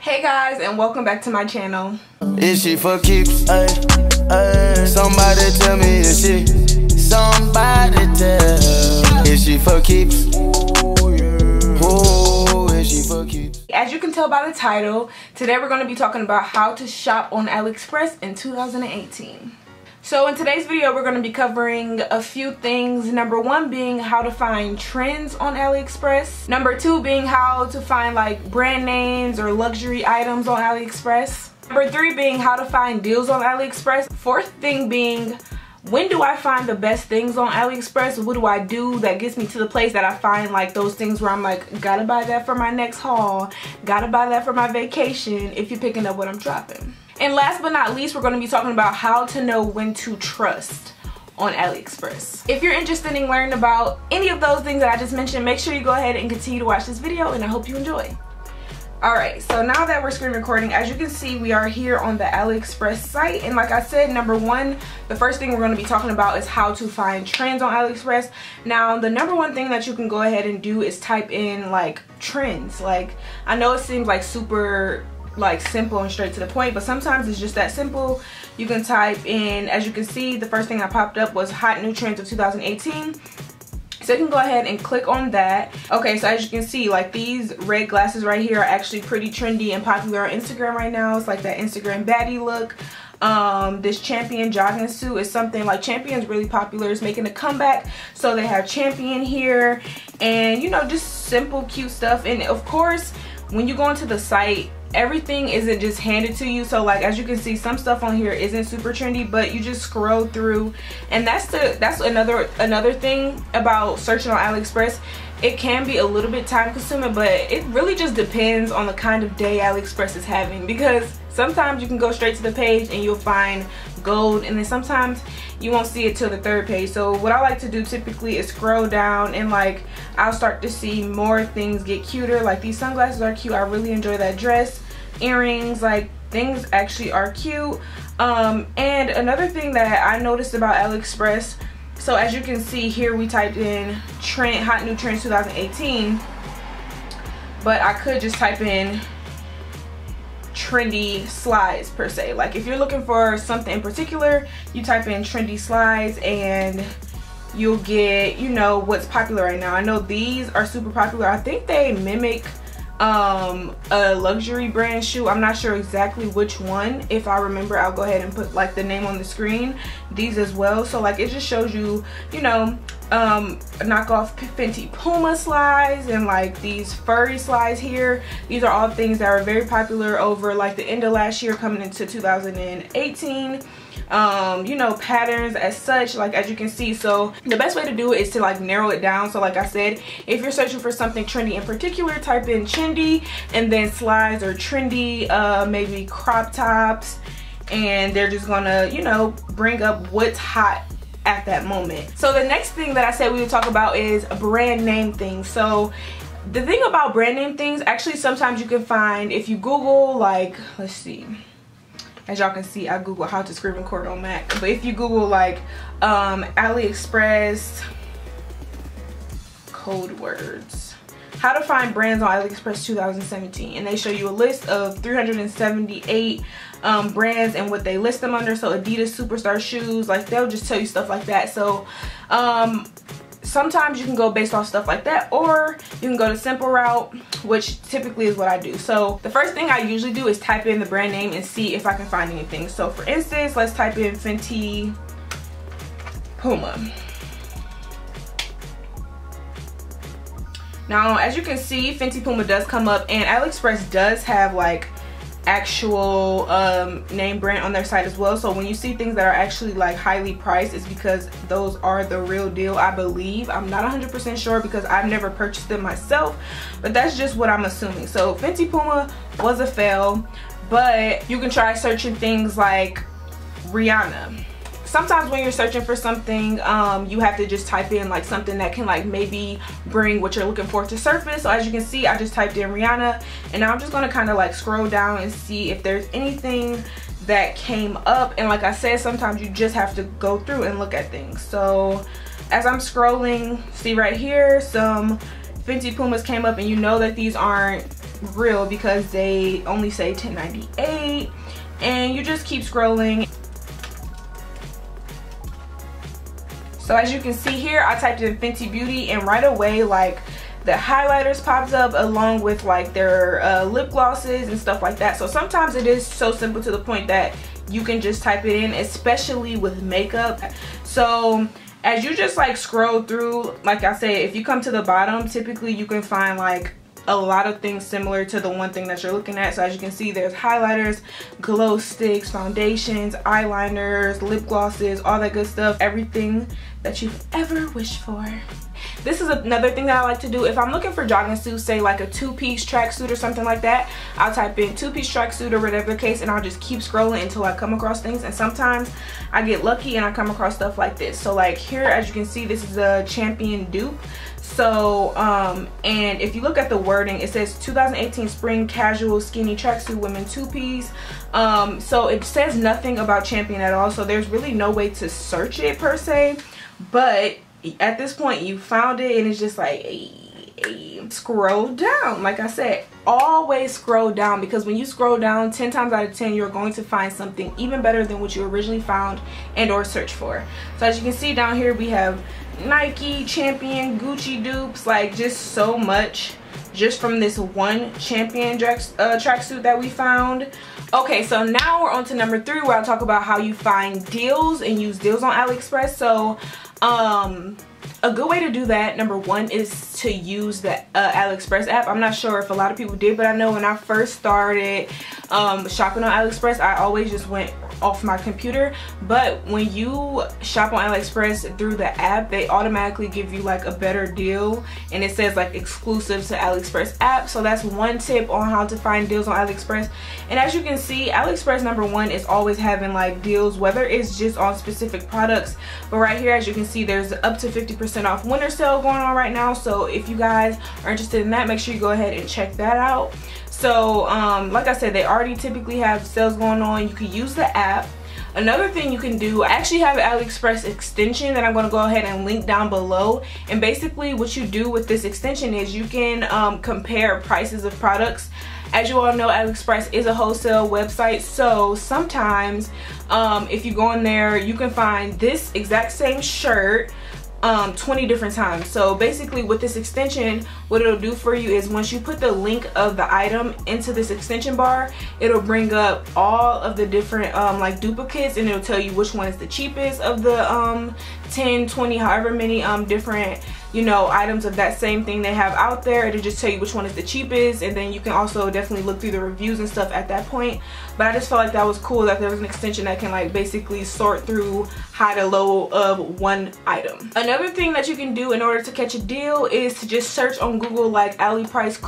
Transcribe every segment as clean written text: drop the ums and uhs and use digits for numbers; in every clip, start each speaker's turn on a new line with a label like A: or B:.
A: Hey guys, and welcome back to my channel.
B: Is she for keeps? Ay, ay. Somebody tell me, is she? Somebody tell. Is she for keeps? Oh, is she for keeps?
A: As you can tell by the title, today we're going to be talking about how to shop on AliExpress in 2018. So in today's video, we're going to be covering a few things. Number one being how to find trends on AliExpress. Number two being how to find like brand names or luxury items on AliExpress. Number three being how to find deals on AliExpress. Fourth thing being, when do I find the best things on AliExpress? What do I do that gets me to the place that I find like those things where I'm like, gotta buy that for my next haul, gotta buy that for my vacation, if you're picking up what I'm dropping. And last but not least, we're going to be talking about how to know when to trust on AliExpress. If you're interested in learning about any of those things that I just mentioned, make sure you go ahead and continue to watch this video, and I hope you enjoy. Alright, so now that we're screen recording, as you can see, we are here on the AliExpress site. And like I said, number one, the first thing we're going to be talking about is how to find trends on AliExpress. Now, the number one thing that you can go ahead and do is type in like trends. Like, I know it seems like super like simple and straight to the point, but sometimes it's just that simple. You can type in, as you can see, the first thing that popped up was hot new trends of 2018. So you can go ahead and click on that. Okay, so as you can see, like these red glasses right here are actually pretty trendy and popular on Instagram right now. It's like that Instagram baddie look. This Champion jogging suit is something like Champion's really popular. It's making a comeback, so they have Champion here, and you know, just simple cute stuff. And of course, when you go into the site, everything isn't just handed to you. So like, as you can see, some stuff on here isn't super trendy, but you just scroll through, and that's another thing about searching on AliExpress. It can be a little bit time consuming, but it really just depends on the kind of day AliExpress is having, because sometimes you can go straight to the page and you'll find gold, and then sometimes you won't see it till the third page. So what I like to do typically is scroll down, and like I'll start to see more things get cuter. Like these sunglasses are cute. I really enjoy that dress. Earrings, like things actually are cute. And another thing that I noticed about AliExpress, so as you can see here, we typed in trend, hot new trends 2018, but I could just type in trendy slides per se. Like if you're looking for something in particular, you type in trendy slides and you'll get, you know, what's popular right now. I know these are super popular. I think they mimic a luxury brand shoe. I'm not sure exactly which one. If I remember, I'll go ahead and put like the name on the screen. These as well. So like it just shows you, you know, knockoff Fenty Puma slides, and like these furry slides here. These are all things that are very popular over like the end of last year coming into 2018. You know, patterns as such, like as you can see. So the best way to do it is to like narrow it down. So like I said, if you're searching for something trendy in particular, type in trendy, and then slides or trendy, maybe crop tops, and they're just gonna, you know, bring up what's hot at that moment. So the next thing that I said we would talk about is brand name things. So the thing about brand name things, actually sometimes you can find, if you Google, like, let's see, as y'all can see, I Google how to screen record on Mac, but if you Google like AliExpress code words, how to find brands on AliExpress 2017, and they show you a list of 378 brands and what they list them under. So Adidas Superstar shoes, like they'll just tell you stuff like that. So sometimes you can go based off stuff like that, or you can go the simple route, which typically is what I do. So the first thing I usually do is type in the brand name and see if I can find anything. So for instance, let's type in Fenty Puma. Now as you can see, Fenty Puma does come up, and AliExpress does have like actual name brand on their site as well. So when you see things that are actually like highly priced, it's because those are the real deal, I believe. I'm not 100% sure because I've never purchased them myself, but that's just what I'm assuming. So Fenty Puma was a fail, but you can try searching things like Rihanna. Sometimes when you're searching for something, you have to just type in like something that can like maybe bring what you're looking for to surface. So as you can see, I just typed in Rihanna, and now I'm just gonna kind of like scroll down and see if there's anything that came up. And like I said, sometimes you just have to go through and look at things. So as I'm scrolling, see right here, some Fenty Pumas came up, and you know that these aren't real because they only say $10.98, and you just keep scrolling. So as you can see here, I typed in Fenty Beauty, and right away like the highlighters pops up along with like their lip glosses and stuff like that. So sometimes it is so simple to the point that you can just type it in, especially with makeup. So as you just like scroll through, like I said, if you come to the bottom, typically you can find like a lot of things similar to the one thing that you're looking at. So as you can see, there's highlighters, glow sticks, foundations, eyeliners, lip glosses, all that good stuff, everything that you've ever wished for. This is another thing that I like to do. If I'm looking for jogging suits, say like a two-piece tracksuit or something like that, I'll type in two-piece tracksuit or whatever the case, and I'll just keep scrolling until I come across things. And sometimes I get lucky and I come across stuff like this. So like here, as you can see, this is a Champion dupe. So and if you look at the wording, it says 2018 spring casual skinny tracksuit women two-piece. So it says nothing about Champion at all, so there's really no way to search it per se. But at this point you found it, and it's just like scroll down. Like I said, always scroll down, because when you scroll down, 10 times out of 10 you're going to find something even better than what you originally found and or searched for. So as you can see down here, we have Nike, Champion, Gucci dupes, like just so much just from this one Champion tracksuit that we found. Okay, so now we're on to number 3, where I'll talk about how you find deals and use deals on AliExpress. So a good way to do that, number 1, is to use the AliExpress app. I'm not sure if a lot of people did, but I know when I first started shopping on AliExpress, I always just went off my computer. But when you shop on AliExpress through the app, they automatically give you like a better deal, and it says like exclusive to AliExpress app. So that's one tip on how to find deals on AliExpress. And as you can see, AliExpress number 1 is always having like deals, whether it's just on specific products. But right here, as you can see, there's up to 50% off winter sale going on right now. So if you guys are interested in that, make sure you go ahead and check that out. So like I said, they already typically have sales going on. You can use the app. Another thing you can do, I actually have an AliExpress extension that I'm going to go ahead and link down below. And basically what you do with this extension is you can compare prices of products. As you all know, AliExpress is a wholesale website, so sometimes if you go in there, you can find this exact same shirt 20 different times. So basically with this extension, what it'll do for you is once you put the link of the item into this extension bar, it'll bring up all of the different like duplicates, and it'll tell you which one is the cheapest of the 10, 20, however many different, you know, items of that same thing they have out there. It'll just tell you which one is the cheapest, and then you can also definitely look through the reviews and stuff at that point. But I just felt like that was cool that there was an extension that can like basically sort through high to low of one item. Another thing that you can do in order to catch a deal is to just search on Google like AliExpress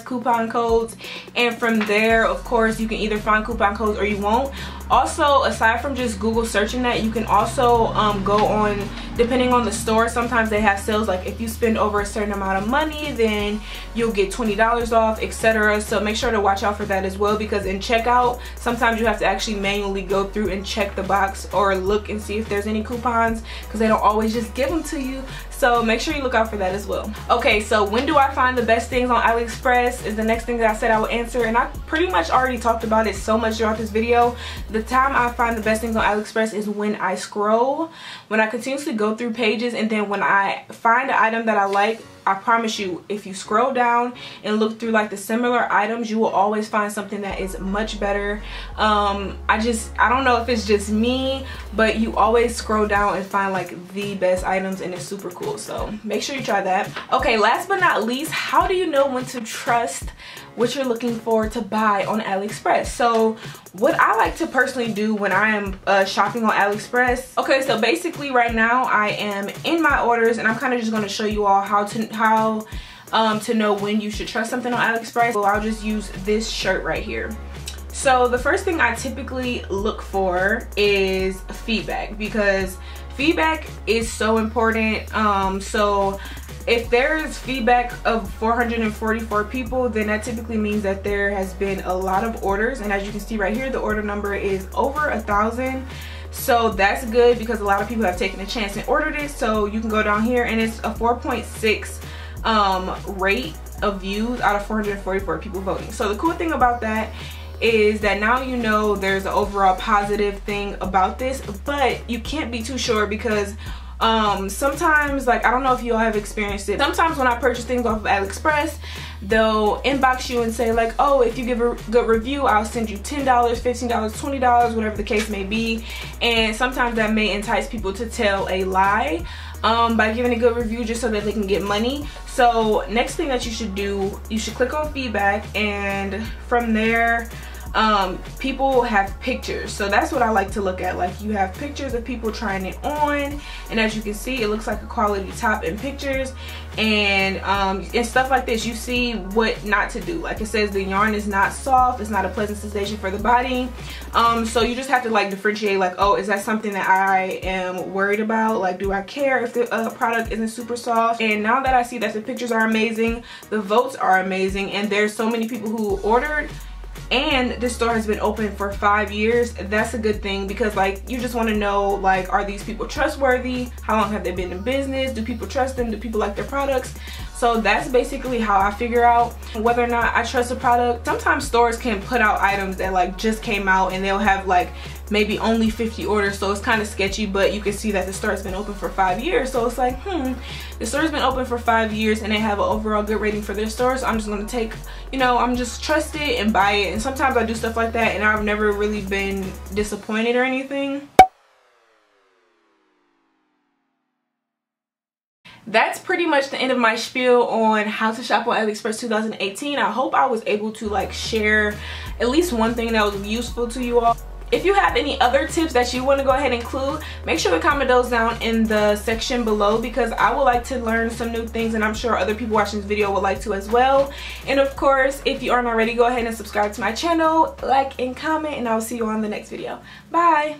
A: coupon codes, and from there, of course, you can either find coupon codes or you won't. Also, aside from just Google searching that, you can also go on, depending on the store, sometimes they have sales like if you spend over a certain amount of money, then you'll get $20 off, etc. So make sure to watch out for that as well, because in checkout, sometimes you have to actually manually go through and check the box or look and see if there's any coupons, because they don't always just give them to you. So make sure you look out for that as well. Okay, so when do I find the best things on AliExpress is the next thing that I said I would answer, and I pretty much already talked about it so much throughout this video. The time I find the best things on AliExpress is when I scroll, when I continuously go through pages, and then when I find an item that I like. I promise you, if you scroll down and look through like the similar items, you will always find something that is much better. I don't know if it's just me, but you always scroll down and find like the best items, and it's super cool. So make sure you try that. Okay, last but not least, how do you know when to trust what you're looking for to buy on AliExpress? So what I like to personally do when I am shopping on AliExpress, okay, so basically right now I am in my orders, and I'm kind of just going to show you all how to know when you should trust something on AliExpress. So I'll just use this shirt right here. So the first thing I typically look for is feedback, because feedback is so important. So if there is feedback of 444 people, then that typically means that there has been a lot of orders. And as you can see right here, the order number is over 1,000. So that's good, because a lot of people have taken a chance and ordered it. So you can go down here, and it's a 4.6 rate. of views out of 444 people voting. So the cool thing about that is that now you know there's an overall positive thing about this, but you can't be too sure because sometimes, like, I don't know if you all have experienced it, sometimes when I purchase things off of AliExpress, they'll inbox you and say like, oh, if you give a good review, I'll send you $10, $15, $20, whatever the case may be. And sometimes that may entice people to tell a lie by giving a good review just so that they can get money. So next thing that you should do, you should click on feedback, and from there people have pictures. So that's what I like to look at. Like, you have pictures of people trying it on, and as you can see, it looks like a quality top in pictures, and stuff like this. You see what not to do. Like, it says the yarn is not soft, it's not a pleasant sensation for the body. So you just have to like differentiate, like, oh, is that something that I am worried about? Like, do I care if the product isn't super soft? And now that I see that the pictures are amazing, the votes are amazing, and there's so many people who ordered, and this store has been open for 5 years, that's a good thing, because like, you just want to know, like, are these people trustworthy? How long have they been in business? Do people trust them? Do people like their products? So that's basically how I figure out whether or not I trust a product. Sometimes stores can put out items that like just came out, and they'll have like maybe only 50 orders, so it's kind of sketchy, but you can see that the store has been open for 5 years. So it's like, the store's been open for 5 years and they have an overall good rating for their store, so I'm just gonna take, you know, I'm just trust it and buy it. And sometimes I do stuff like that and I've never really been disappointed or anything. That's pretty much the end of my spiel on how to shop on AliExpress 2018. I hope I was able to like share at least one thing that was useful to you all. If you have any other tips that you want to go ahead and include, make sure to comment those down in the section below, because I would like to learn some new things, and I'm sure other people watching this video would like to as well. And of course, if you aren't already, go ahead and subscribe to my channel, like and comment, and I will see you on the next video. Bye!